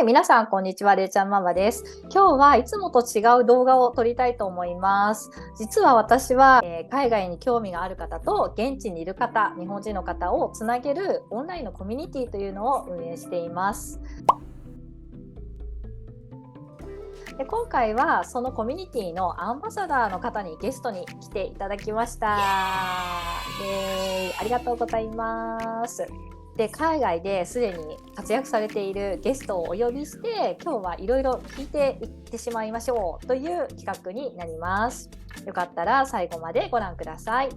はい、皆さんこんにちは、れいちゃんママです。今日はいつもと違う動画を撮りたいと思います。実は私は、海外に興味がある方と現地にいる方、日本人の方をつなげるオンラインのコミュニティというのを運営しています。で今回はそのコミュニティのアンバサダーの方にゲストに来ていただきました。ありがとうございます。で海外ですでに活躍されているゲストをお呼びして今日はいろいろ聞いていってしまいましょうという企画になります。よかったら最後までご覧ください。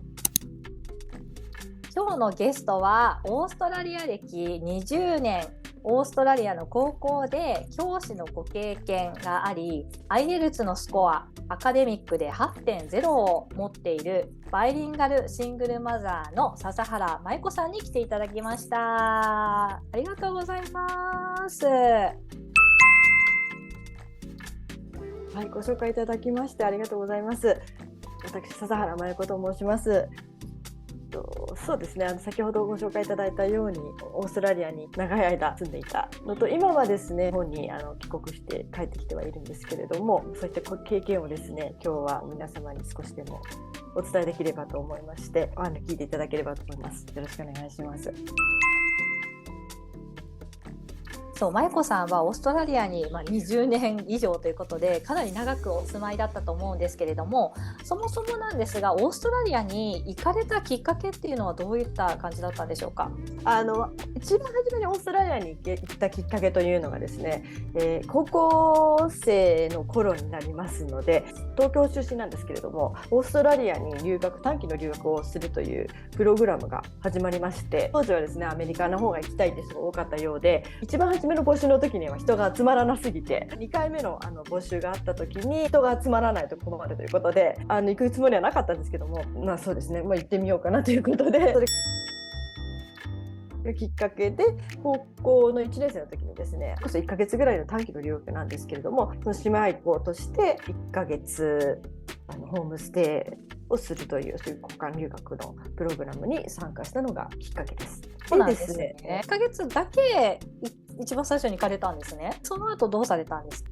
今日のゲストはオーストラリア歴20年、オーストラリアの高校で教師のご経験があり、IELTS のスコア、アカデミックで 8.0 を持っているバイリンガルシングルマザーの笹原舞子さんに来ていただきました。ありがとうございます。はい、ご紹介いただきましてありがとうございます。私、笹原舞子と申します。そうですね、先ほどご紹介いただいたようにオーストラリアに長い間住んでいたのと、今はですね日本に帰国して帰ってきてはいるんですけれども、そういった経験をですね今日は皆様に少しでもお伝えできればと思いまして聞いていただければと思います。よろしくお願いします。そう、舞子さんはオーストラリアに20年以上ということでかなり長くお住まいだったと思うんですけれども、そもそもなんですがオーストラリアに行かれたきっかけっていうのはどういった感じだったんでしょうか？一番初めにオーストラリアに行ったきっかけというのがですね、高校生の頃になりますので、東京出身なんですけれども、オーストラリアに短期の留学をするというプログラムが始まりまして、当時はですねアメリカの方が行きたいって人が多かったようで、一番初めの募集の時には人が集まらなすぎて、2回目の募集があった時に人が集まらないと困るということで、行くつもりはなかったんですけども、そうですね、行ってみようかなということで、きっかけで高校の1年生の時にですね、1ヶ月ぐらいの短期の留学なんですけれども、その姉妹校として1ヶ月ホームステイをするという、そういう交換留学のプログラムに参加したのがきっかけです。そうなんですね。1ヶ月だけ一番最初に行かれたんですね。その後どうされたんですか？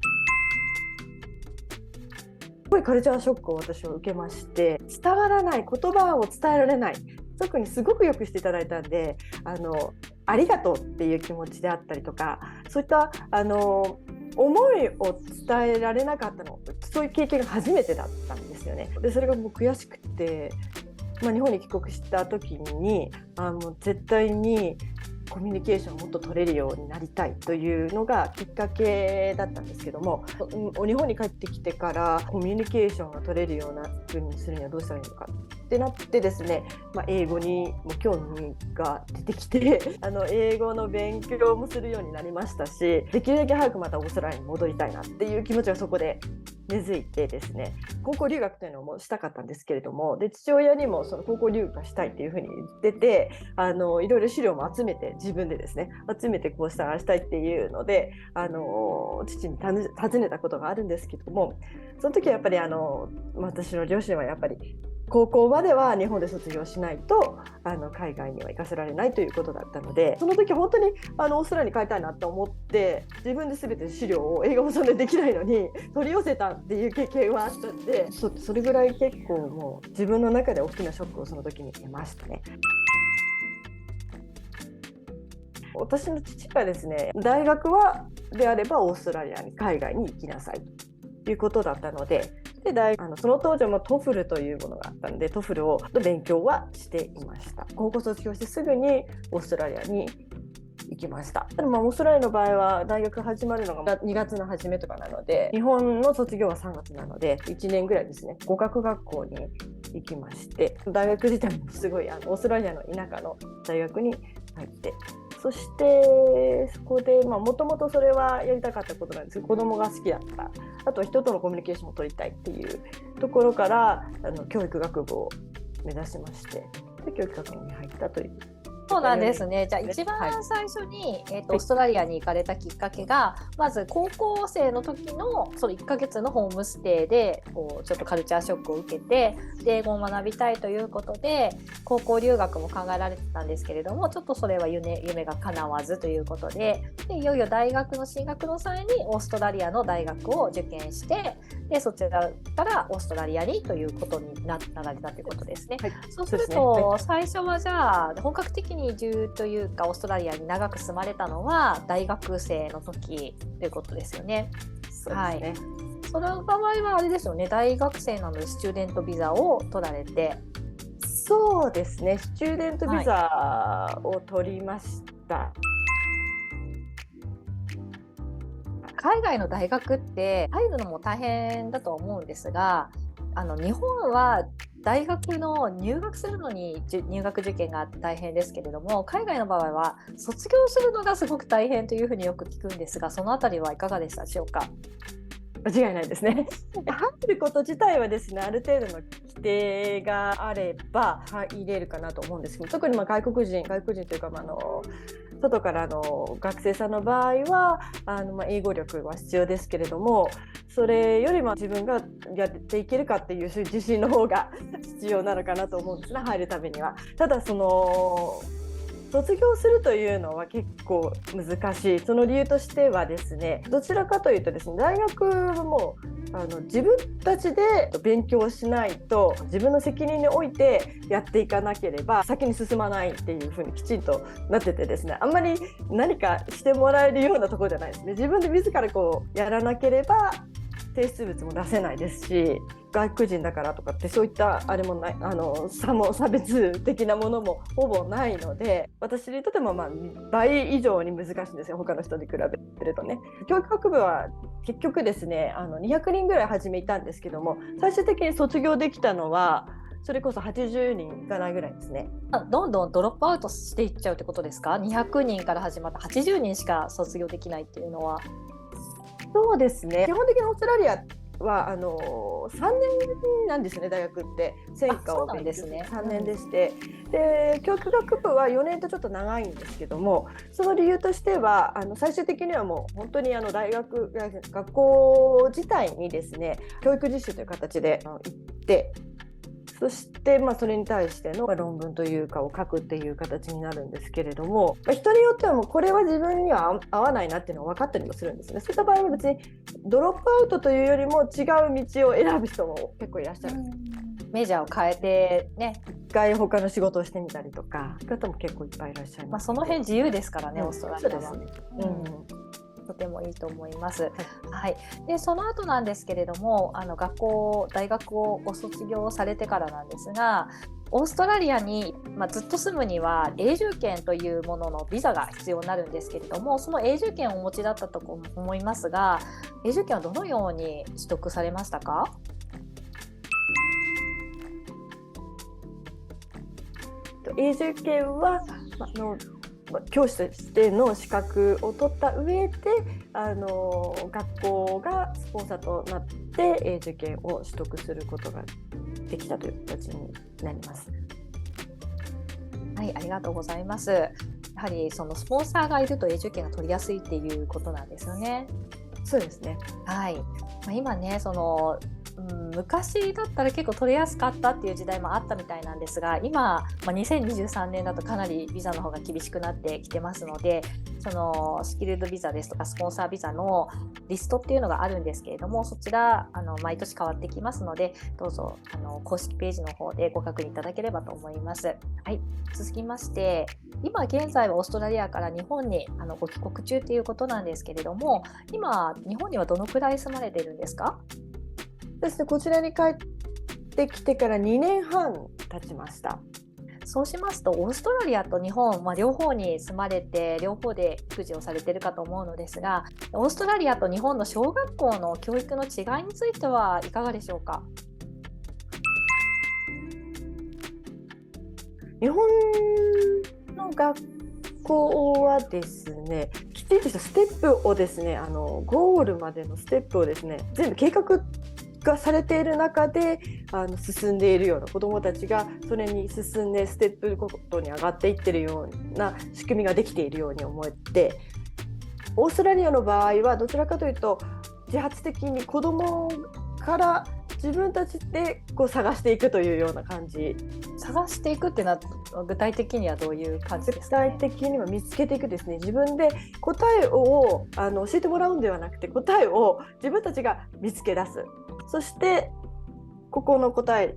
すごいカルチャーショックを私は受けまして、伝わらない、言葉を伝えられない、特にすごくよくしていただいたんで、ありがとうっていう気持ちであったりとか、そういった思いを伝えられなかったの、そういう経験が初めてだったんですよね。でそれがもう悔しくて、日本に帰国した時にもう絶対にコミュニケーションをもっと取れるようになりたいというのがきっかけだったんですけども、日本に帰ってきてからコミュニケーションが取れるような風にするにはどうしたらいいのかってなってですね、英語にも興味が出てきて英語の勉強もするようになりましたし、できるだけ早くまたオーストラリアに戻りたいなっていう気持ちがそこで根付いてですね、高校留学というのもしたかったんですけれども、で父親にもその高校留学がしたいっていうふうに言ってて、いろいろ資料も集めて、自分でですね集めてこうしたらしたいっていうので父に尋ねたことがあるんですけども、その時はやっぱり私の両親はやっぱり高校までは日本で卒業しないと海外には行かせられないということだったので、その時本当にオーストラリアに帰りたいなと思って、自分で全て資料を英語もそんなにできないのに取り寄せたっていう経験はあったんで、それぐらい結構もう自分の中で大きなショックをその時に得ましたね。私の父がですね、大学であればオーストラリアに海外に行きなさいということだったので、その当時もトフルというものがあったので、トフルの勉強はしていました。高校卒業してすぐにオーストラリアに行きました。でもオーストラリアの場合は大学始まるのが2月の初めとかなので、日本の卒業は3月なので1年ぐらいですね、語学学校に行きまして、大学自体もすごいオーストラリアの田舎の大学に入って、そしてそこでもともとそれはやりたかったことなんですけど、子供が好きだった、あとは人とのコミュニケーションを取りたいっていうところから教育学部を目指しまして、で教育学部に入ったというそうなんですね。じゃあ一はい番最初に、オーストラリアに行かれたきっかけが、まず高校生の時のその1ヶ月のホームステイでこうちょっとカルチャーショックを受けて、で英語を学びたいということで高校留学も考えられてたんですけれども、ちょっとそれは夢が叶わずということで、いよいよ大学の進学の際にオーストラリアの大学を受験して、でそちらからオーストラリアにということになられたということですね。はい、そうすると、最初はじゃあ本格的に移住というかオーストラリアに長く住まれたのは大学生の時ということですよね。そうですね。はい。その場合はあれですよね、大学生なのでスチューデントビザを取られて。そうですね、スチューデントビザを取りました。海外の大学って入るのも大変だと思うんですが、日本は大学の入学するのに入学受験が大変ですけれども、海外の場合は卒業するのがすごく大変というふうによく聞くんですが、そのあたりはいかがでしたでしょうか？間違いないですね。入ること自体はですね、ある程度の規定があれば入れるかなと思うんですけど、特に外国人というか、外からの学生さんの場合は英語力は必要ですけれども、それよりも自分がやっていけるかっていう自信の方が必要なのかなと思うんですね、入るためには。ただ卒業するというのは結構難しい。その理由としてはですね、どちらかというとですね、大学も自分たちで勉強しないと自分の責任においてやっていかなければ先に進まないっていうふうにきちんとなっててですね、あんまり何かしてもらえるようなところじゃないですね。自分で自らやらなければ提出物も出せないですし、外国人だからとかってそういったあれもない、差別的なものもほぼないので、私にとっても倍以上に難しいんですよ、他の人に比べるとね。教育学部は結局ですね、200人ぐらい初めいたんですけども、最終的に卒業できたのはそれこそ80人いかないぐらいですね。どんどんドロップアウトしていっちゃうってことですか200人から始まった80人しか卒業できないっていうのは。そうですね、基本的にオーストラリアは3年なんですね、大学って専科を勉強する3年でして、で教育学部は4年とちょっと長いんですけども、その理由としては最終的にはもう本当に学校自体にですね、教育実習という形で行って、そしてそれに対しての論文というかを書くっていう形になるんですけれども、人によってはもうこれは自分には合わないなっていうのが分かったりもするんですね。そういった場合は別にドロップアウトというよりも違う道を選ぶ人も結構いらっしゃる。メジャーを変えてね、一回他の仕事をしてみたりとか方も結構いっぱいいらっしゃいます。その辺自由ですからね、オーストラリアは。そうですね。とてもいいと思います。はい。でその後なんですけれども、大学をご卒業されてからなんですが、オーストラリアに、ずっと住むには永住権というもののビザが必要になるんですけれども、その永住権をお持ちだったと思いますが、永住権はどのように取得されましたか？永住権は教師としての資格を取った上で学校がスポンサーとなって永住権を取得することができたという形になります。はい、ありがとうございます。やはりそのスポンサーがいると永住権が取りやすいっていうことなんですよね。そうですね。はい。今ね、昔だったら結構取れやすかったっていう時代もあったみたいなんですが、今、2023年だとかなりビザの方が厳しくなってきてますので、そのスキルドビザですとかスポンサービザのリストっていうのがあるんですけれども、そちら毎年変わってきますので、どうぞ公式ページの方でご確認いただければと思います。はい、続きまして、今現在はオーストラリアから日本にご帰国中ということなんですけれども、今日本にはどのくらい住まれているんですか？ですね、こちらに帰ってきてから2年半経ちました。そうしますと、オーストラリアと日本、両方に住まれて両方で育児をされているかと思うのですが、オーストラリアと日本の小学校の教育の違いについてはいかがでしょうか？日本の学校はですね、きちんとしたステップをですね、ゴールまでのステップをですね、全部計画がされている中で進んでいるような子どもたちがそれに進んでステップごとに上がっていってるような仕組みができているように思って、オーストラリアの場合はどちらかというと自発的に子どもから自分たちでこう探していくというような感じ。探していくっていうのは具体的にはどういう感じですかね。具体的には見つけていくですね。自分で答えを教えてもらうんではなくて、答えを自分たちが見つけ出す。そしてここの答え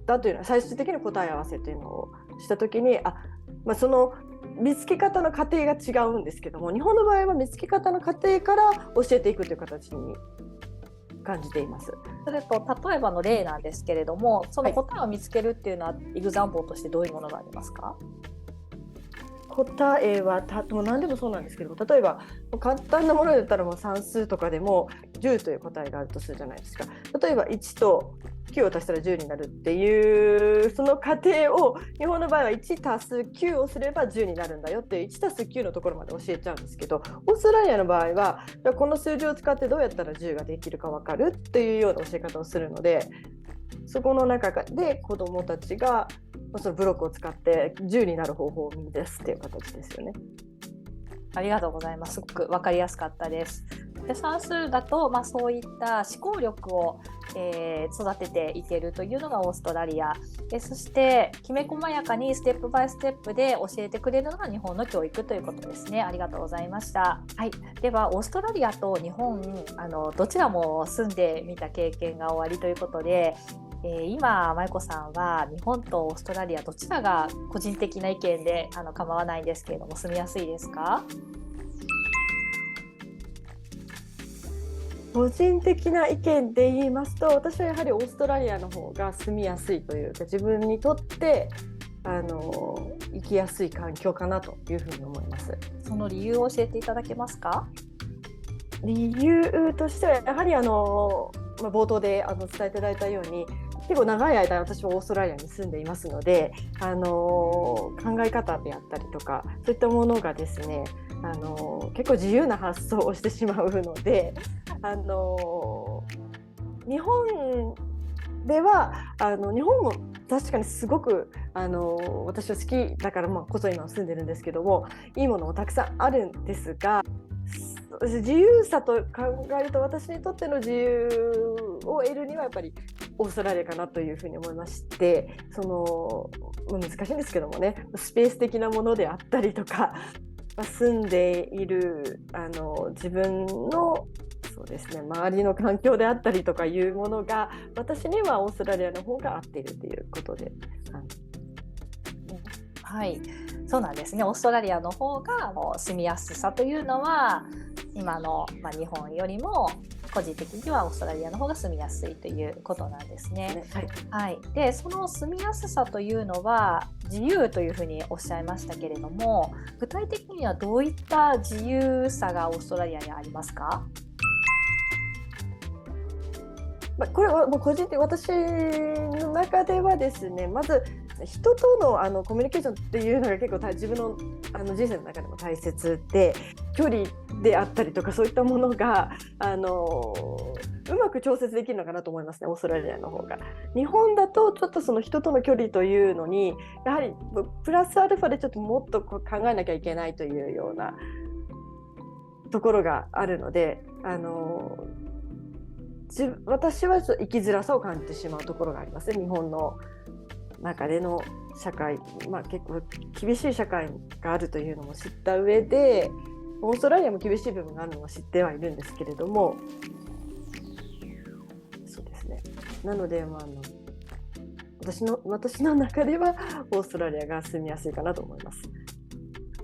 だというのは最終的に答え合わせというのをしたときにその見つけ方の過程が違うんですけども、日本の場合は見つけ方の過程から教えていくという形に感じています。それと例えばの例なんですけれども、その答えを見つけるっていうのは、エグザンポルとしてどういうものがありますか？答えはもう何でもそうなんですけども、例えば簡単なものだったらもう算数とかでも10という答えがあるとするじゃないですか。例えば1と9を足したら10になるっていうその過程を日本の場合は1足す9をすれば10になるんだよっていう1足す9のところまで教えちゃうんですけど、オーストラリアの場合はこの数字を使ってどうやったら10ができるか分かるっていうような教え方をするので、そこの中で子どもたちがそのブロックを使って10になる方法を見出すっていう形ですよね。ありがとうございます。すごく分かりやすかったです。で、算数だと、そういった思考力を、育てていけるというのがオーストラリアで、そしてきめ細やかにステップバイステップで教えてくれるのが日本の教育ということですね。ありがとうございました。はい、ではオーストラリアと日本どちらも住んでみた経験がおありということで、今まゆこさんは日本とオーストラリアどちらが個人的な意見で構わないんですけれども住みやすいですか？個人的な意見で言いますと、私はやはりオーストラリアの方が住みやすいというか、自分にとって生きやすい環境かなというふうに思います。その理由を教えていただけますか？理由としてはやはり冒頭で伝えていただいたように、結構長い間私はオーストラリアに住んでいますので、考え方であったりとかそういったものがですね、結構自由な発想をしてしまうので、日本では日本も確かにすごく私は好きだからこそ今住んでるんですけども、いいものもたくさんあるんですが、自由さと考えると私にとっての自由を得るにはやっぱりオーストラリアかなというふうに思いまして、難しいんですけどもね、スペース的なものであったりとか、住んでいる自分のそうですね、周りの環境であったりとかいうものが私にはオーストラリアの方が合っているということで、はい、そうなんですね。オーストラリアの方が住みやすさというのは今の、日本よりも個人的にはオーストラリアの方が住みやすいということなんですね。はい、でその住みやすさというのは自由というふうにおっしゃいましたけれども、具体的にはどういった自由さがオーストラリアにありますか？これはもう個人的に私の中ではですね、まず人とのコミュニケーションっていうのが結構自分の人生の中でも大切で、距離であったりとかそういったものがうまく調節できるのかなと思いますね、オーストラリアの方が。日本だとちょっとその人との距離というのにやはりプラスアルファでちょっともっと考えなきゃいけないというようなところがあるので、私はちょっと生きづらさを感じてしまうところがありますね。日本の中での社会、結構厳しい社会があるというのも知った上で、オーストラリアも厳しい部分があるのも知ってはいるんですけれども、そうですね、なので、私の中ではオーストラリアが住みやすいかなと思います。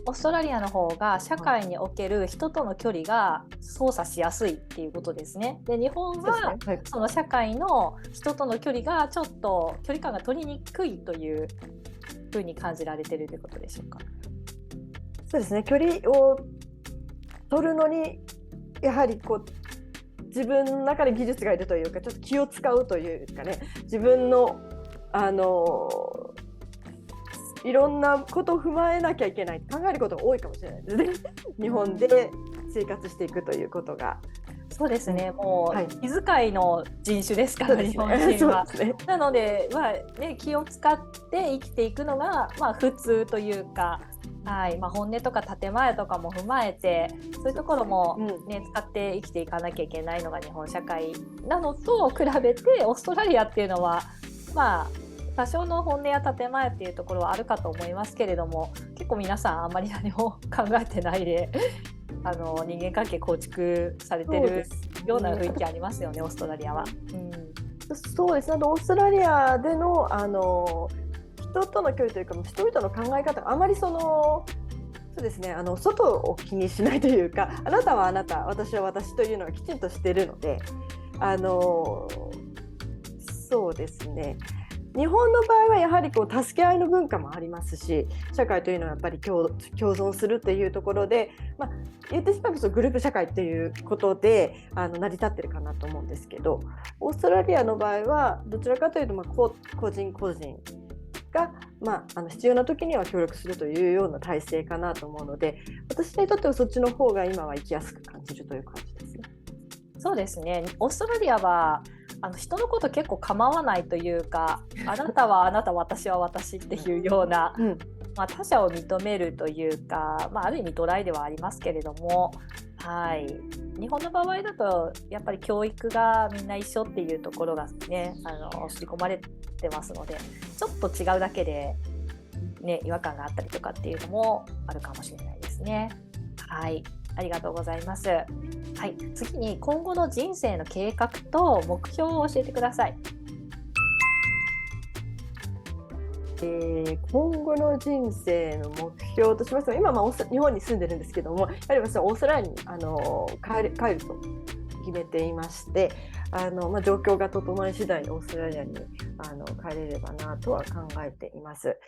オーストラリアの方が社会における人との距離が操作しやすいっていうことですね。で、日本はその社会の人との距離がちょっと距離感が取りにくいというふうに感じられているということでしょうか？そうですね、距離を取るのにやはり自分の中で技術がいるというか、ちょっと気を使うというかね、自分のいろんなことを踏まえなきゃいけない、考えることが多いかもしれないですね日本で生活していくということが。そうですね、もはい、う気遣いの人種ですから、そうですね日本人は。そうですね。なので、気を使って生きていくのが、普通というか、はい本音とか建前とかも踏まえて、そういうところも、使って生きていかなきゃいけないのが日本社会なのと比べて、オーストラリアっていうのは多少の本音や建前っていうところはあるかと思いますけれども、結構皆さんあんまり何も考えてないで人間関係構築されてるような雰囲気ありますよね、オーストラリアは。そうですね。オーストラリアでの人との距離というか、人々の考え方があまりそうですね、外を気にしないというか、あなたはあなた、私は私というのがきちんとしているので、そうですね。日本の場合はやはり助け合いの文化もありますし、社会というのはやっぱり共存するというところで、言ってしまえばグループ社会ということで成り立ってるかなと思うんですけど、オーストラリアの場合はどちらかというと個人個人が、必要な時には協力するというような体制かなと思うので、私にとってはそっちの方が今は生きやすく感じるという感じですね。そうですね、オーストラリアは人のこと結構構わないというか、あなたはあなた、私は私っていうような、他者を認めるというか、ある意味ドライではありますけれども、日本の場合だとやっぱり教育がみんな一緒っていうところがね、刷り込まれてますので、ちょっと違うだけで、違和感があったりとかっていうのもあるかもしれないですね。ありがとうございます。次に今後の人生の計画と目標を教えてください。今後の人生の目標としましては、今日本に住んでるんですけども、やはり私はオーストラリアに帰ると決めていまして、状況が整い次第オーストラリアに帰れればなとは考えています。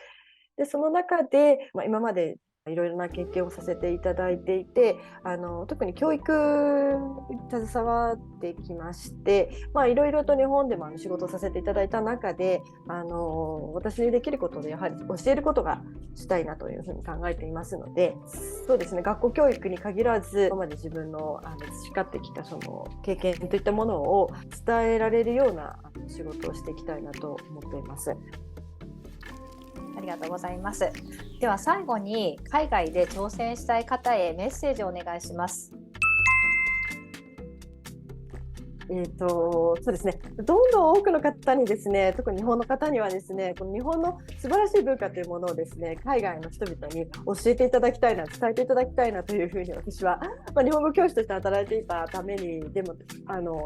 でその中で、今までいろいろな経験をさせていただいていて、特に教育に携わってきまして、いろいろと日本でも仕事をさせていただいた中で、私にできることでやはり教えることがしたいなというふうに考えていますので、そうですね、学校教育に限らず、今まで自分の培ってきたその経験といったものを伝えられるような仕事をしていきたいなと思っています。ありがとうございます。では最後に海外で挑戦したい方へメッセージをお願いします。そうですね、どんどん多くの方にですね、特に日本の方にはですね、この日本の素晴らしい文化というものをですね、海外の人々に教えていただきたいな、伝えていただきたいなというふうに私は、日本語教師として働いていたためにでも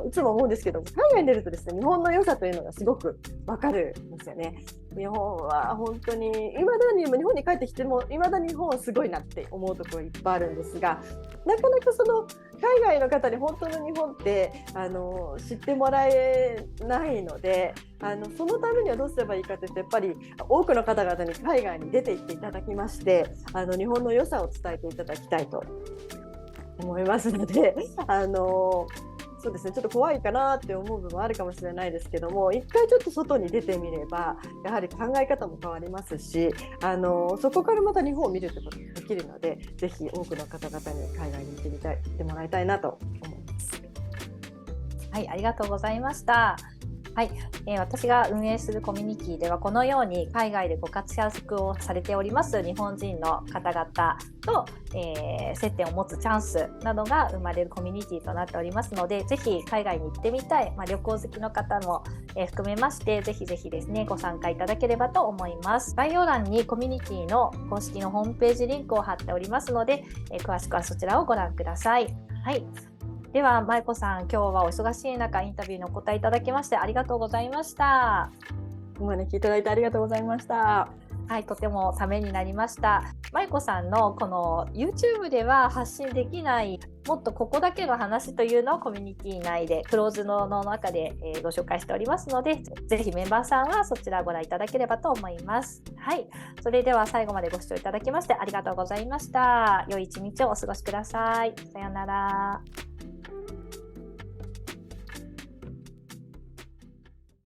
いつも思うんですけど、海外に出るとですね、日本の良さというのがすごくわかるんですよね。日本は本当に日本に帰ってきても未だに日本はすごいなって思うところいっぱいあるんですが、なかなかその海外の方に本当の日本って知ってもらえないので、そのためにはどうすればいいかというと、やっぱり多くの方々に海外に出て行っていただきまして、日本の良さを伝えていただきたいと思いますので、そうですね、ちょっと怖いかなって思う部分もあるかもしれないですけども、一回ちょっと外に出てみればやはり考え方も変わりますし、そこからまた日本を見るってことができるので、ぜひ多くの方々に海外に行ってもらいたいなと思います。ありがとうございました。私が運営するコミュニティではこのように海外でご活躍をされております日本人の方々と、接点を持つチャンスなどが生まれるコミュニティとなっておりますので、ぜひ海外に行ってみたい、旅行好きの方も、含めまして、ぜひぜひですねご参加いただければと思います。概要欄にコミュニティの公式のホームページリンクを貼っておりますので、詳しくはそちらをご覧ください。では舞子さん、今日はお忙しい中インタビューにお答えいただきましてありがとうございました。お招きいただいてありがとうございました。とてもためになりました。舞子さんのこの YouTube では発信できないもっとここだけの話というのをコミュニティ内でクローズの中でご紹介しておりますので、ぜひメンバーさんはそちらをご覧いただければと思います。それでは最後までご視聴いただきましてありがとうございました。良い一日をお過ごしください。さようなら。